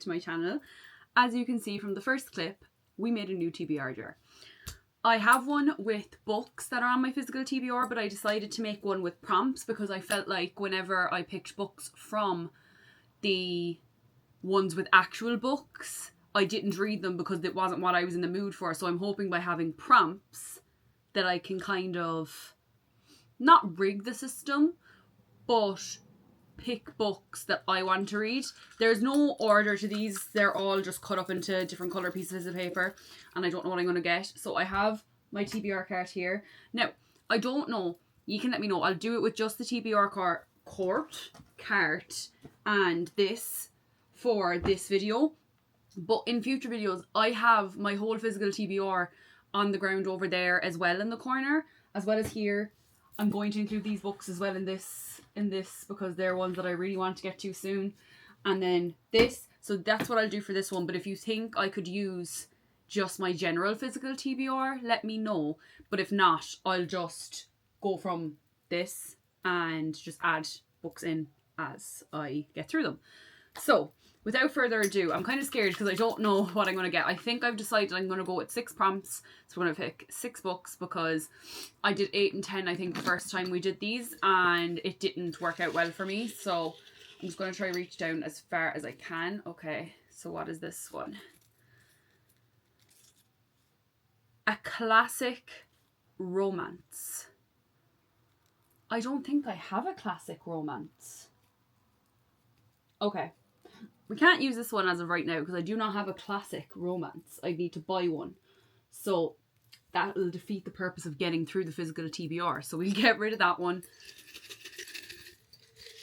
to my channel. As you can see from the first clip, we made a new TBR jar. I have one with books that are on my physical TBR, but I decided to make one with prompts because I felt like whenever I picked books from the ones with actual books, I didn't read them because it wasn't what I was in the mood for. So I'm hoping by having prompts that I can kind of not rig the system, but pick books that I want to read. There's no order to these. They're all just cut up into different colour pieces of paper, and I don't know what I'm going to get. So I have my TBR cart here. Now, I don't know. You can let me know. I'll do it with just the TBR cart and this for this video. But in future videos, I have my whole physical TBR on the ground over there as well in the corner, as well as here. I'm going to include these books as well in this because they're ones that I really want to get to soon. And then this, so that's what I'll do for this one. But if you think I could use just my general physical TBR, let me know. But if not, I'll just go from this and just add books in as I get through them. So without further ado, I'm kind of scared because I don't know what I'm going to get. I think I've decided I'm going to go with 6 prompts. So I'm going to pick 6 books because I did 8 and 10, I think, the first time we did these, and it didn't work out well for me. So I'm just going to try to reach down as far as I can. Okay, so what is this one? A classic romance. I don't think I have a classic romance. Okay. We can't use this one as of right now because I do not have a classic romance. I need to buy one. So that will defeat the purpose of getting through the physical TBR. So we'll get rid of that one.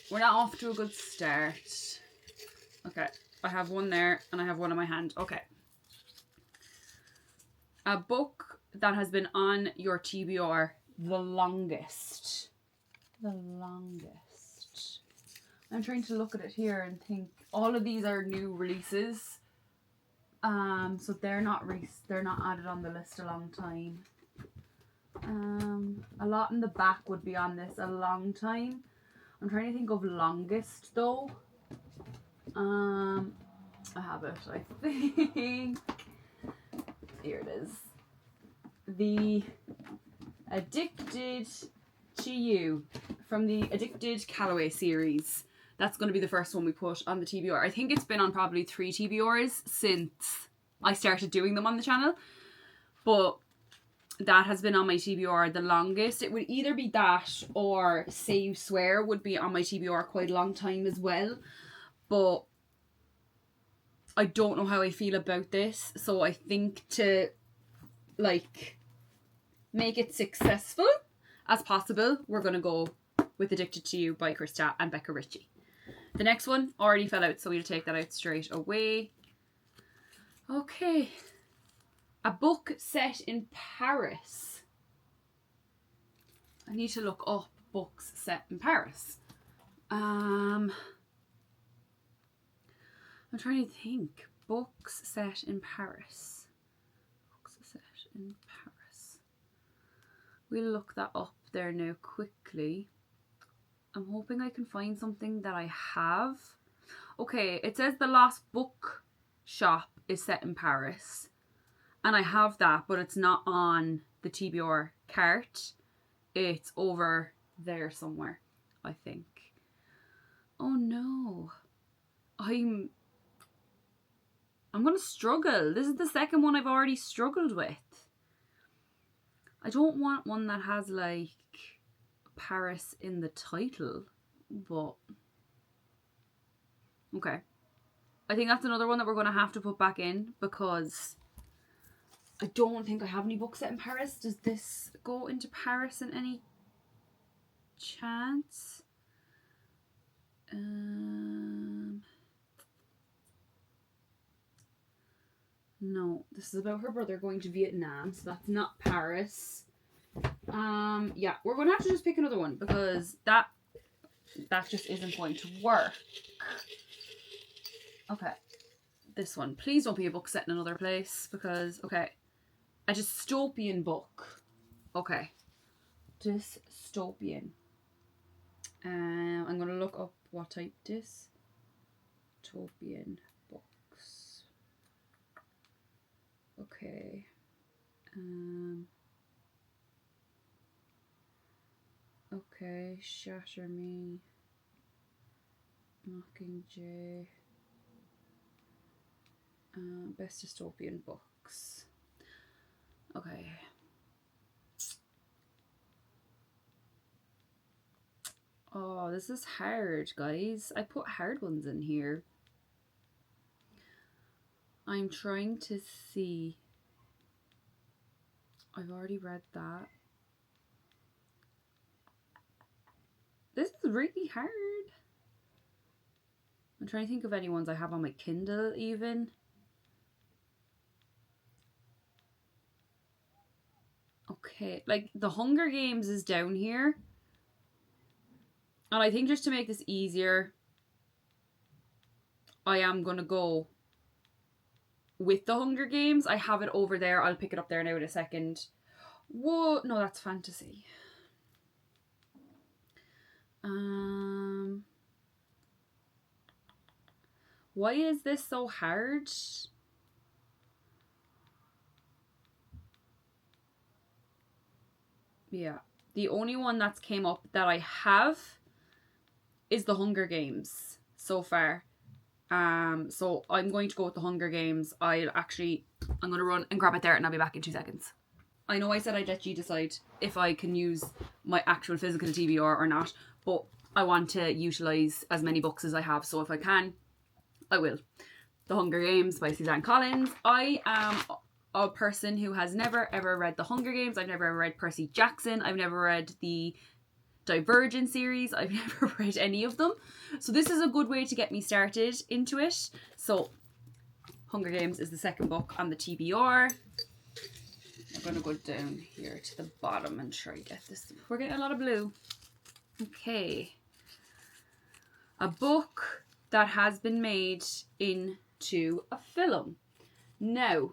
We're not off to a good start. Okay. I have one there and I have one in my hand. Okay. A book that has been on your TBR the longest. The longest. I'm trying to look at it here and think. All of these are new releases, so they're not added on the list a long time. A lot in the back would be on this a long time. I'm trying to think of longest though. I have it, I think. Here it is. The Addicted to You from the Addicted Callaway series. That's going to be the first one we put on the TBR. I think it's been on probably 3 TBRs since I started doing them on the channel. But that has been on my TBR the longest. It would either be that or Say You Swear would be on my TBR quite a long time as well. But I don't know how I feel about this. So I think to like make it successful as possible, we're going to go with Addicted to You by Krista and Becca Ritchie. The next one already fell out, so we'll take that out straight away. Okay. A book set in Paris. I need to look up books set in Paris. I'm trying to think. Books set in Paris. Books set in Paris. We'll look that up there now quickly. I'm hoping I can find something that I have. Okay, it says the Lost Book Shop is set in Paris. And I have that, but it's not on the TBR cart. It's over there somewhere, I think. Oh no. I'm going to struggle. This is the second one I've already struggled with. I don't want one that has like Paris in the title, but okay. I think that's another one that we're going to have to put back in because I don't think I have any books set in Paris. Does this go into Paris in any chance? No, this is about her brother going to Vietnam, so that's not Paris. Yeah, we're going to have to just pick another one because that just isn't going to work. Okay, this one. Please don't be a book set in another place because, okay, a dystopian book. Okay, dystopian. I'm going to look up what type dystopian books. Okay. Okay, Shatter Me, Mockingjay, Best Dystopian Books. Okay. Oh, this is hard, guys. I put hard ones in here. I'm trying to see. I've already read that. This is really hard. I'm trying to think of any ones I have on my Kindle even. Okay, like The Hunger Games is down here. And I think just to make this easier, I am going to go with The Hunger Games. I have it over there. I'll pick it up there now in a second. Whoa, no, that's fantasy. Why is this so hard? Yeah, the only one that's came up that I have is The Hunger Games so far. So I'm going to go with The Hunger Games. I'm going to run and grab it there and I'll be back in 2 seconds. I know I said I'd let you decide if I can use my actual physical TBR or not, but I want to utilise as many books as I have, so if I can, I will. The Hunger Games by Suzanne Collins. I am a person who has never ever read The Hunger Games. I've never ever read Percy Jackson. I've never read the Divergent series. I've never read any of them. So this is a good way to get me started into it. So Hunger Games is the second book on the TBR. I'm going to go down here to the bottom and try to get this. We're getting a lot of blue. Okay. A book that has been made into a film. Now,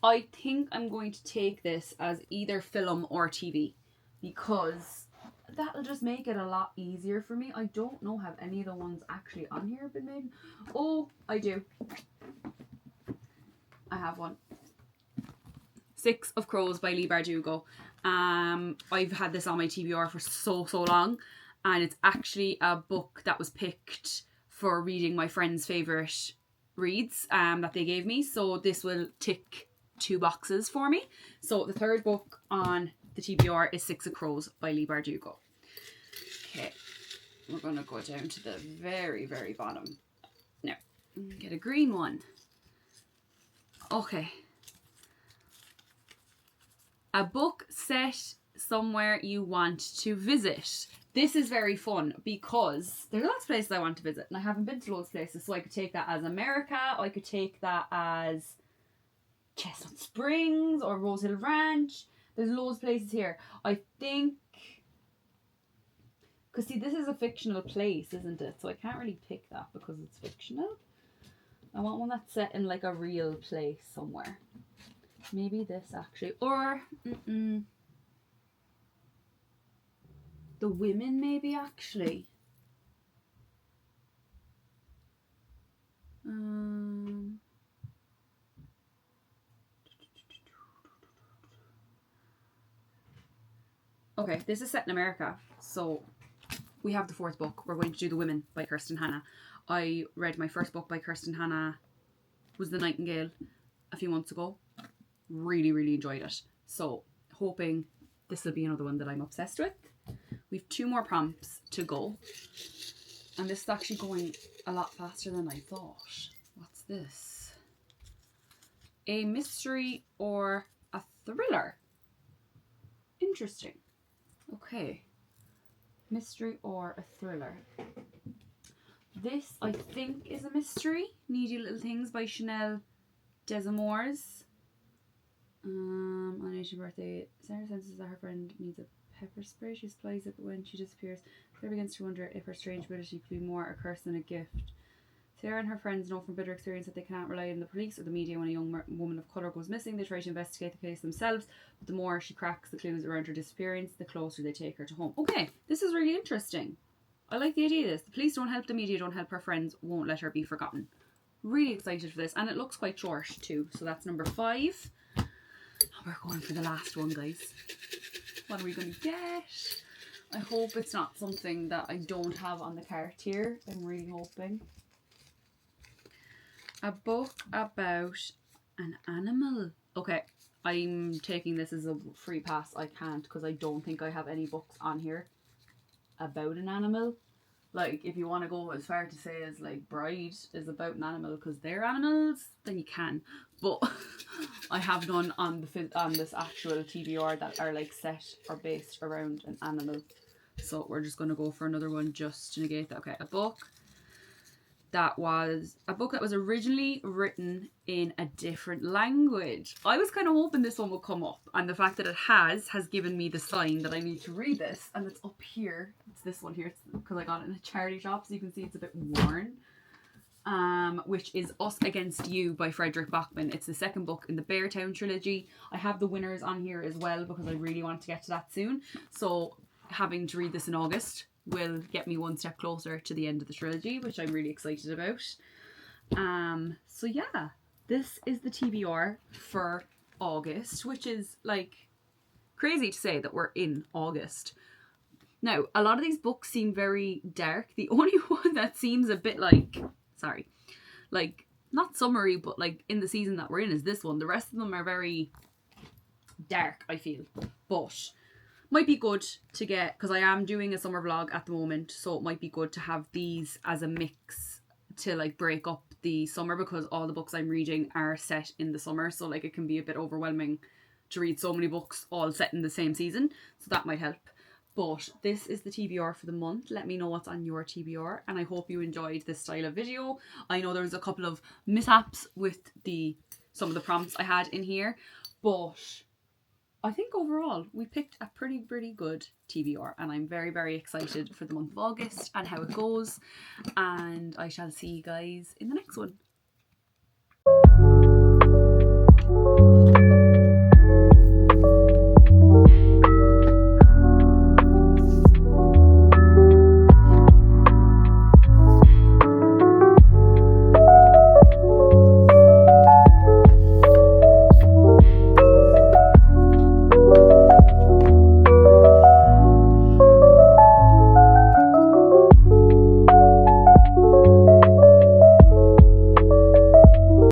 I think I'm going to take this as either film or TV because that'll just make it a lot easier for me. I don't know have any of the ones actually on here been made. Oh, I do. I have one. 6 of Crows by Leigh Bardugo. I've had this on my TBR for so long, and it's actually a book that was picked for reading my friend's favourite reads that they gave me. So this will tick 2 boxes for me. So the third book on the TBR is 6 of Crows by Leigh Bardugo. Okay, we're going to go down to the very, very bottom. Now, get a green one. Okay. A book set somewhere you want to visit. This is very fun because there's lots of places I want to visit and I haven't been to loads of places. So I could take that as America. I could take that as Chestnut Springs or Rose Hill Ranch. There's loads of places here. I think... Because see, this is a fictional place, isn't it? So I can't really pick that because it's fictional. I want one that's set in like a real place somewhere. Maybe this actually. Or... The Women maybe actually. Okay, this is set in America. So we have the 4th book. We're going to do The Women by Kirsten Hanna. I read my first book by Kirsten Hanna, was The Nightingale, a few months ago. Really, really enjoyed it. So hoping this will be another one that I'm obsessed with. We've 2 more prompts to go. And this is actually going a lot faster than I thought. What's this? A mystery or a thriller? Interesting. Okay. Mystery or a thriller. This, I think, is a mystery. Needy Little Things by Chanel Desamores. On her 18th birthday, Sarah senses that her friend needs a pepper spray. She supplies it, but when she disappears, Claire begins to wonder if her strange ability could be more a curse than a gift. Sarah and her friends know from bitter experience that they cannot rely on the police or the media when a young woman of colour goes missing. They try to investigate the case themselves, but the more she cracks the clues around her disappearance, the closer they take her to home. Okay, this is really interesting. I like the idea of this. The police don't help, the media don't help, her friends won't let her be forgotten. really excited for this, and it looks quite short too. So that's number 5. We're going for the last one, guys. What are we going to get? I hope it's not something that I don't have on the cart here. I'm really hoping. A book about an animal. Okay, I'm taking this as a free pass. I can't, because I don't think I have any books on here about an animal. Like, if you want to go as far to say as like Bride is about an animal because they're animals, then you can. But I have none on this actual TBR that are like set or based around an animal. So we're just going to go for another one just to negate that. Okay, a book that was originally written in a different language. I was kind of hoping this one would come up, and the fact that it has given me the sign that I need to read this, and it's up here. It's this one here, because I got it in a charity shop, so you can see it's a bit worn. Which is Us Against You by Frederick Bachman. It's the second book in the Beartown trilogy. I have the winners on here as well because I really want to get to that soon. So having to read this in August will get me one step closer to the end of the trilogy, which I'm really excited about. So yeah, this is the TBR for August, which is like crazy to say that we're in August. Now, a lot of these books seem very dark. The only one that seems a bit like not summery, but like in the season that we're in is this one. The rest of them are very dark, I feel, but might be good to get, because I am doing a summer vlog at the moment, so it might be good to have these as a mix to like break up the summer, because all the books I'm reading are set in the summer, so like it can be a bit overwhelming to read so many books all set in the same season, so that might help. But this is the TBR for the month. Let me know what's on your TBR, and I hope you enjoyed this style of video. I know there was a couple of mishaps with some of the prompts I had in here, but I think overall we picked a pretty good TBR, and I'm very, very excited for the month of August and how it goes, and I shall see you guys in the next one.